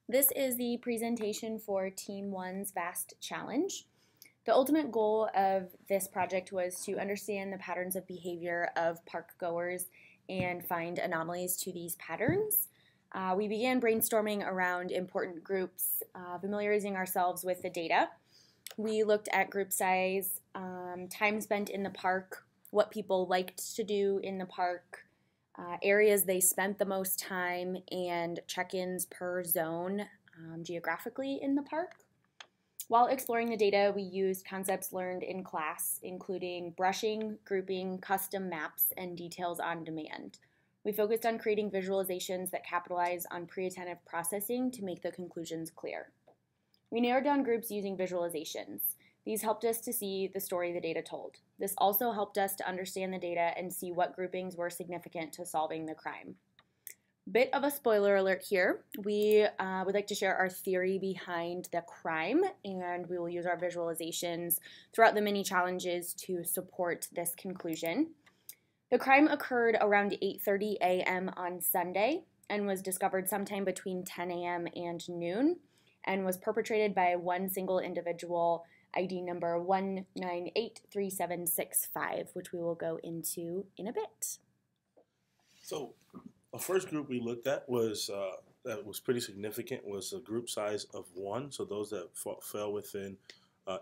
This is the presentation for Team 1's VAST Challenge. The ultimate goal of this project was to understand the patterns of behavior of park goers and find anomalies to these patterns. We began brainstorming around important groups, familiarizing ourselves with the data. We looked at group size, time spent in the park, what people liked to do in the park, areas they spent the most time, and check-ins per zone geographically in the park. While exploring the data, we used concepts learned in class, including brushing, grouping, custom maps, and details on demand. We focused on creating visualizations that capitalize on pre-attentive processing to make the conclusions clear. We narrowed down groups using visualizations. These helped us to see the story the data told. This also helped us to understand the data and see what groupings were significant to solving the crime. Bit of a spoiler alert here. We would like to share our theory behind the crime, and we will use our visualizations throughout the mini challenges to support this conclusion. The crime occurred around 8:30 a.m. on Sunday and was discovered sometime between 10 a.m. and noon, and was perpetrated by one single individual, ID number 1983765, which we will go into in a bit. So the first group we looked at was that was pretty significant was a group size of 1. So those that fell within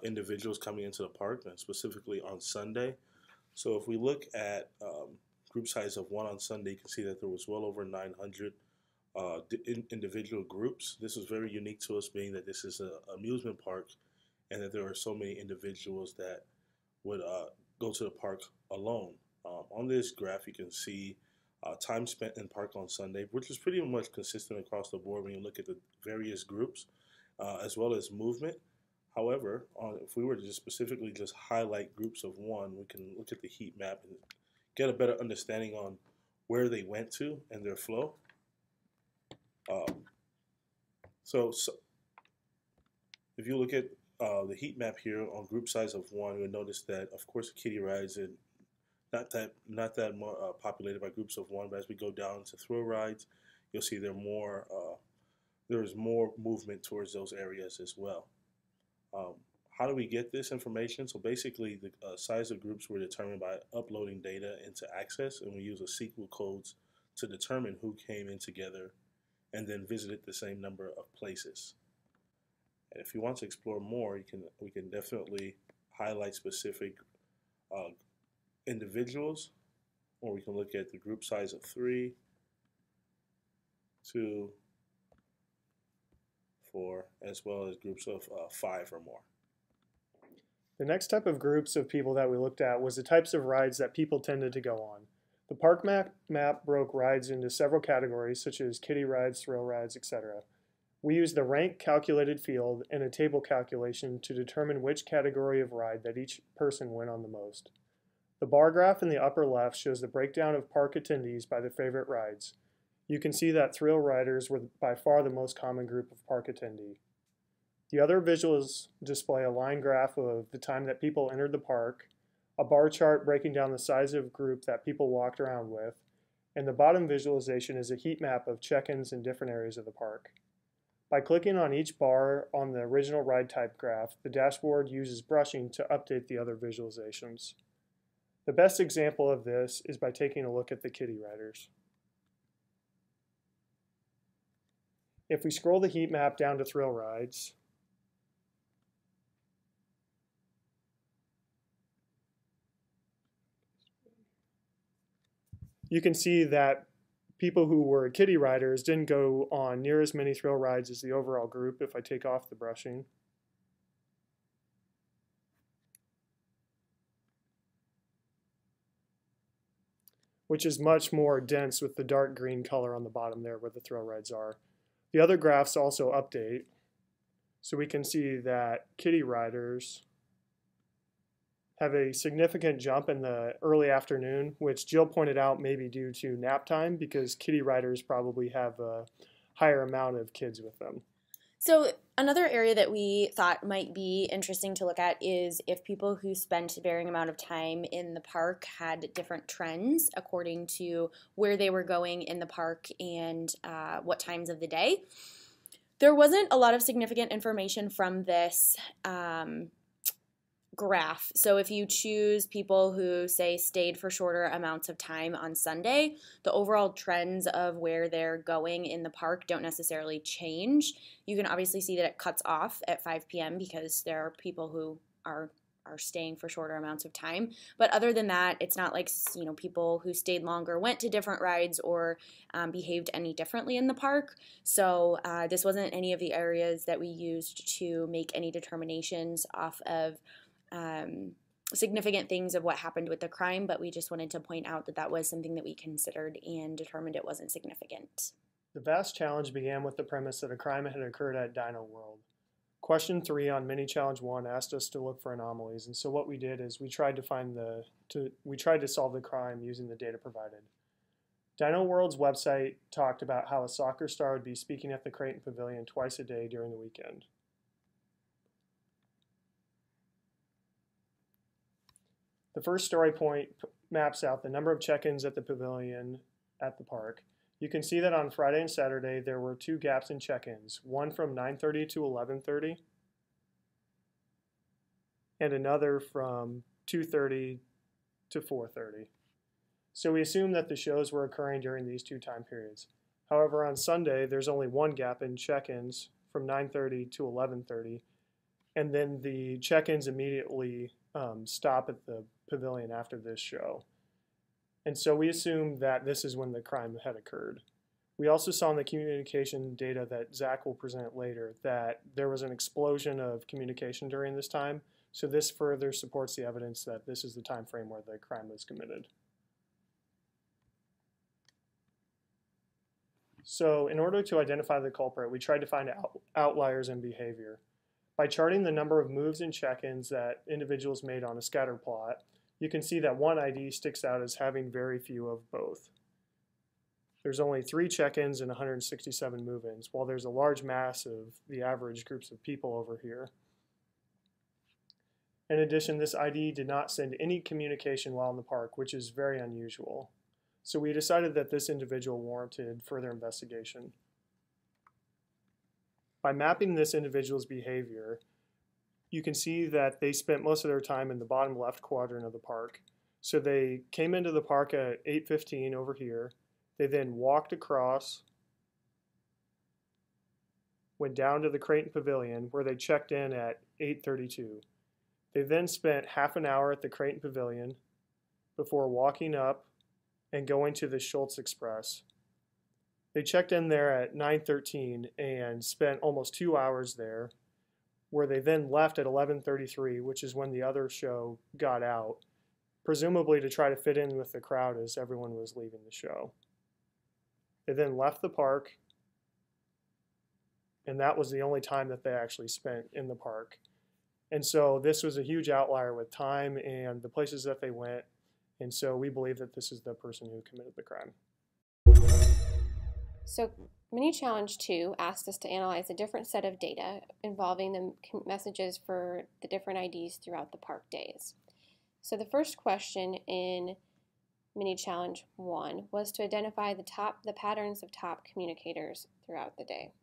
individuals coming into the park, and specifically on Sunday. So if we look at group size of 1 on Sunday, you can see that there was well over 900 individual groups. This was very unique to us, being that this is an amusement park, and that there are so many individuals that would go to the park alone. On this graph, you can see time spent in park on Sunday, which is pretty much consistent across the board when you look at the various groups, as well as movement. However, if we were to just specifically just highlight groups of 1, we can look at the heat map and get a better understanding on where they went to and their flow. So if you look at the heat map here on group size of 1, you'll notice that, of course, the kiddie rides are not that more populated by groups of 1. But as we go down to thrill rides, you'll see there's more movement towards those areas as well. How do we get this information? So basically, the size of groups were determined by uploading data into Access, and we use a SQL codes to determine who came in together and then visited the same number of places. And if you want to explore more, we can definitely highlight specific individuals, or we can look at the group size of 3, 2, 4, as well as groups of 5 or more. The next type of groups of people that we looked at was the types of rides that people tended to go on. The park map broke rides into several categories, such as kiddie rides, thrill rides, etc. We used the rank calculated field and a table calculation to determine which category of ride that each person went on the most. The bar graph in the upper left shows the breakdown of park attendees by their favorite rides. You can see that thrill riders were by far the most common group of park attendee. The other visuals display a line graph of the time that people entered the park, a bar chart breaking down the size of group that people walked around with, and the bottom visualization is a heat map of check-ins in different areas of the park. By clicking on each bar on the original ride type graph, the dashboard uses brushing to update the other visualizations. The best example of this is by taking a look at the kiddie riders. If we scroll the heat map down to thrill rides, you can see that people who were kiddie riders didn't go on near as many thrill rides as the overall group if I take off the brushing. Which is much more dense with the dark green color on the bottom there where the thrill rides are. The other graphs also update, so we can see that kiddie riders have a significant jump in the early afternoon, which Jill pointed out may be due to nap time because kiddie riders probably have a higher amount of kids with them. So another area that we thought might be interesting to look at is if people who spent a varying amount of time in the park had different trends according to where they were going in the park and what times of the day. There wasn't a lot of significant information from this graph. So if you choose people who, say, stayed for shorter amounts of time on Sunday, the overall trends of where they're going in the park don't necessarily change. You can obviously see that it cuts off at 5 p.m. because there are people who are staying for shorter amounts of time. But other than that, it's not like, people who stayed longer went to different rides or behaved any differently in the park. So this wasn't any of the areas that we used to make any determinations off of significant things of what happened with the crime, but we just wanted to point out that that was something that we considered and determined it wasn't significant. The VAST challenge began with the premise that a crime had occurred at Dino World. Question 3 on Mini Challenge 1 asked us to look for anomalies, and so what we did is we tried to solve the crime using the data provided. Dino World's website talked about how a soccer star would be speaking at the Creighton Pavilion twice a day during the weekend. The first story point maps out the number of check-ins at the pavilion at the park. You can see that on Friday and Saturday there were 2 gaps in check-ins, one from 9:30 to 11:30 and another from 2:30 to 4:30. So we assume that the shows were occurring during these 2 time periods. However, on Sunday there's only 1 gap in check-ins from 9:30 to 11:30, and then the check-ins immediately stop at the pavilion after this show. And so we assume that this is when the crime had occurred. We also saw in the communication data that Zach will present later that there was an explosion of communication during this time, so this further supports the evidence that this is the time frame where the crime was committed. So in order to identify the culprit, we tried to find outliers in behavior. By charting the number of moves and check-ins that individuals made on a scatter plot, you can see that one ID sticks out as having very few of both. There's only 3 check-ins and 167 move-ins, while there's a large mass of the average groups of people over here. In addition, this ID did not send any communication while in the park, which is very unusual. So we decided that this individual warranted further investigation. By mapping this individual's behavior, you can see that they spent most of their time in the bottom left quadrant of the park. So they came into the park at 8:15 over here. They then walked across, went down to the Creighton Pavilion where they checked in at 8:32. They then spent half an hour at the Creighton Pavilion before walking up and going to the Schultz Express. They checked in there at 9:13 and spent almost 2 hours there, where they then left at 11:33, which is when the other show got out, presumably to try to fit in with the crowd as everyone was leaving the show. They then left the park, and that was the only time that they actually spent in the park. And so this was a huge outlier with time and the places that they went, and so we believe that this is the person who committed the crime. So Mini Challenge 2 asked us to analyze a different set of data involving the messages for the different IDs throughout the park days. So the first question in Mini Challenge 1 was to identify the patterns of top communicators throughout the day.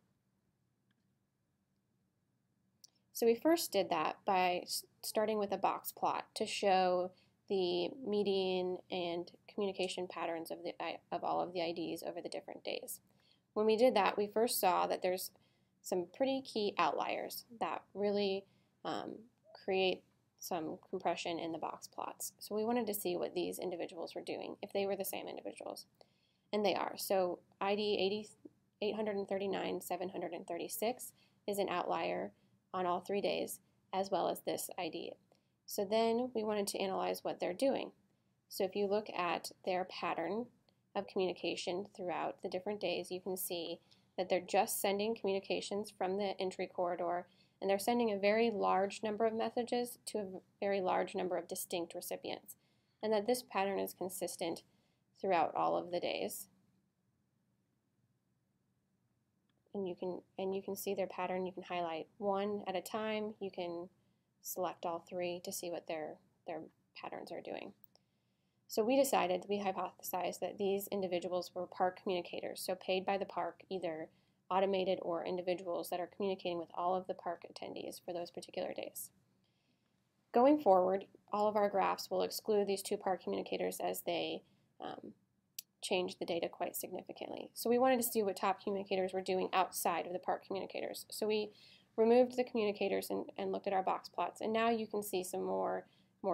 So we first did that by starting with a box plot to show the median and communication patterns of all of the IDs over the different days. When we did that, we first saw that there's some pretty key outliers that really create some compression in the box plots. So we wanted to see what these individuals were doing, if they were the same individuals. And they are. So ID 839-736 is an outlier on all 3 days, as well as this ID. So then we wanted to analyze what they're doing. So if you look at their pattern of communication throughout the different days, you can see that they're just sending communications from the entry corridor, and they're sending a very large number of messages to a very large number of distinct recipients, and that this pattern is consistent throughout all of the days. And you can see their pattern. You can highlight one at a time. You can select all 3 to see what their patterns are doing. So we hypothesized that these individuals were park communicators, so paid by the park either automated or individuals that are communicating with all of the park attendees for those particular days. Going forward, all of our graphs will exclude these two park communicators as they change the data quite significantly. So we wanted to see what top communicators were doing outside of the park communicators. So we removed the communicators and looked at our box plots, and now you can see some more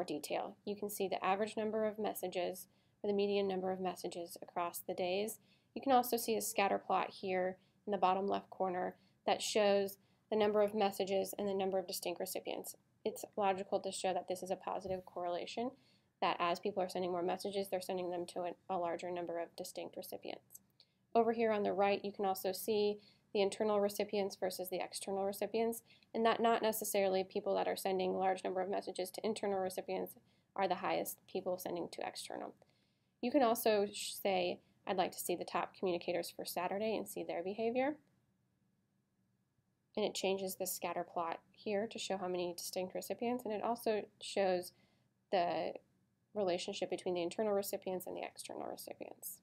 detail. You can see the average number of messages, or the median number of messages across the days. You can also see a scatter plot here in the bottom left corner that shows the number of messages and the number of distinct recipients. It's logical to show that this is a positive correlation, that as people are sending more messages, they're sending them to a larger number of distinct recipients. Over here on the right, you can also see the internal recipients versus the external recipients, and that not necessarily people that are sending a large number of messages to internal recipients are the highest people sending to external. You can also say, I'd like to see the top communicators for Saturday and see their behavior. And it changes the scatter plot here to show how many distinct recipients, and it also shows the relationship between the internal recipients and the external recipients.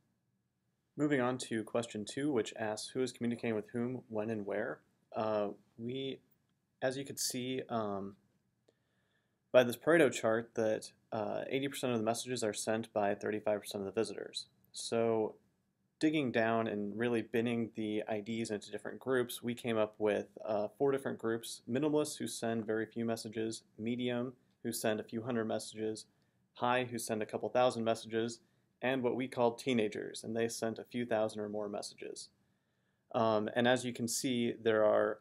Moving on to question 2, which asks who is communicating with whom, when, and where. As you could see by this Pareto chart, that 80% of the messages are sent by 35% of the visitors. So digging down and really binning the IDs into different groups, we came up with 4 different groups: minimalists, who send very few messages; medium, who send a few hundred messages; high, who send a couple thousand messages; and what we called teenagers, and they sent a few thousand or more messages. And as you can see, there are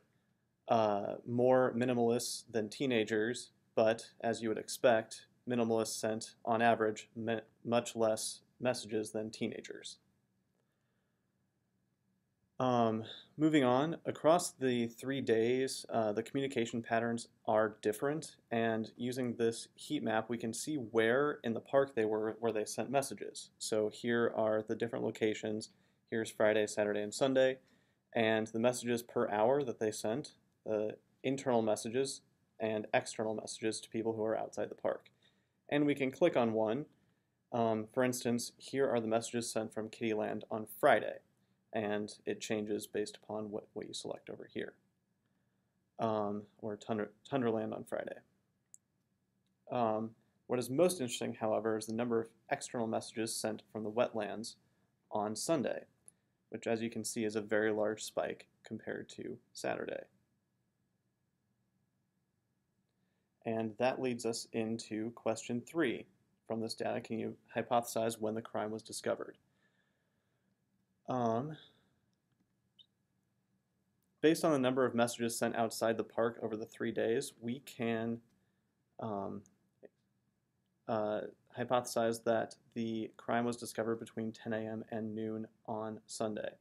more minimalists than teenagers, but as you would expect, minimalists sent, on average, much less messages than teenagers. Moving on, across the 3 days, the communication patterns are different, and using this heat map, we can see where in the park they were, where they sent messages. So here are the different locations. Here's Friday, Saturday, and Sunday, and the messages per hour that they sent, internal messages and external messages to people who are outside the park. And we can click on one. For instance, here are the messages sent from Kittyland on Friday, and it changes based upon what you select over here, or Tundraland on Friday. What is most interesting, however, is the number of external messages sent from the wetlands on Sunday, which, as you can see, is a very large spike compared to Saturday. And that leads us into question 3. From this data, can you hypothesize when the crime was discovered? Based on the number of messages sent outside the park over the 3 days, we can hypothesize that the crime was discovered between 10 a.m. and noon on Sunday.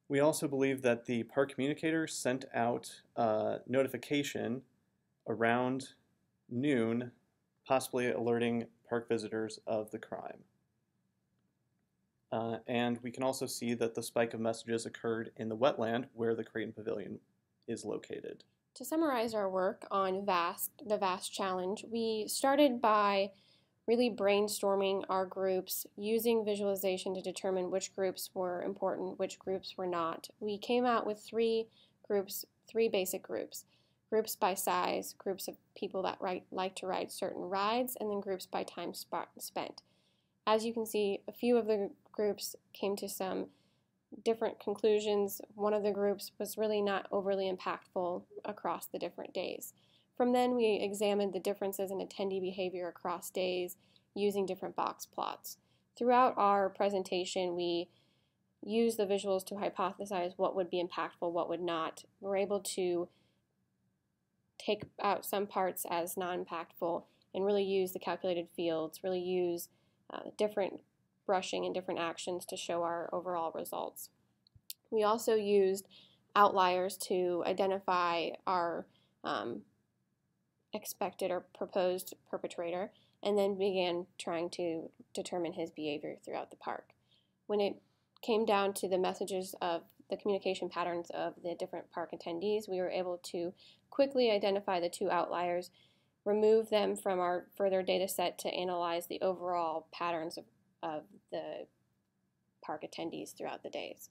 We also believe that the park communicator sent out a notification around noon, possibly alerting park visitors of the crime. And we can also see that the spike of messages occurred in the wetland where the Creighton Pavilion is located. To summarize our work on the VAST challenge, we started by really brainstorming our groups, using visualization to determine which groups were important, which groups were not. We came out with 3 basic groups. Groups by size, groups of people that like to ride certain rides, and then groups by time spent. As you can see, a few of the groups came to some different conclusions. One of the groups was really not overly impactful across the different days. From then, we examined the differences in attendee behavior across days using different box plots. Throughout our presentation, we used the visuals to hypothesize what would be impactful, what would not. We're able to take out some parts as non-impactful and really use the calculated fields, really use different brushing and different actions to show our overall results. We also used outliers to identify our expected or proposed perpetrator, and then began trying to determine his behavior throughout the park. When it came down to the messages of the communication patterns of the different park attendees, we were able to quickly identify the 2 outliers, remove them from our further data set to analyze the overall patterns of the park attendees throughout the days.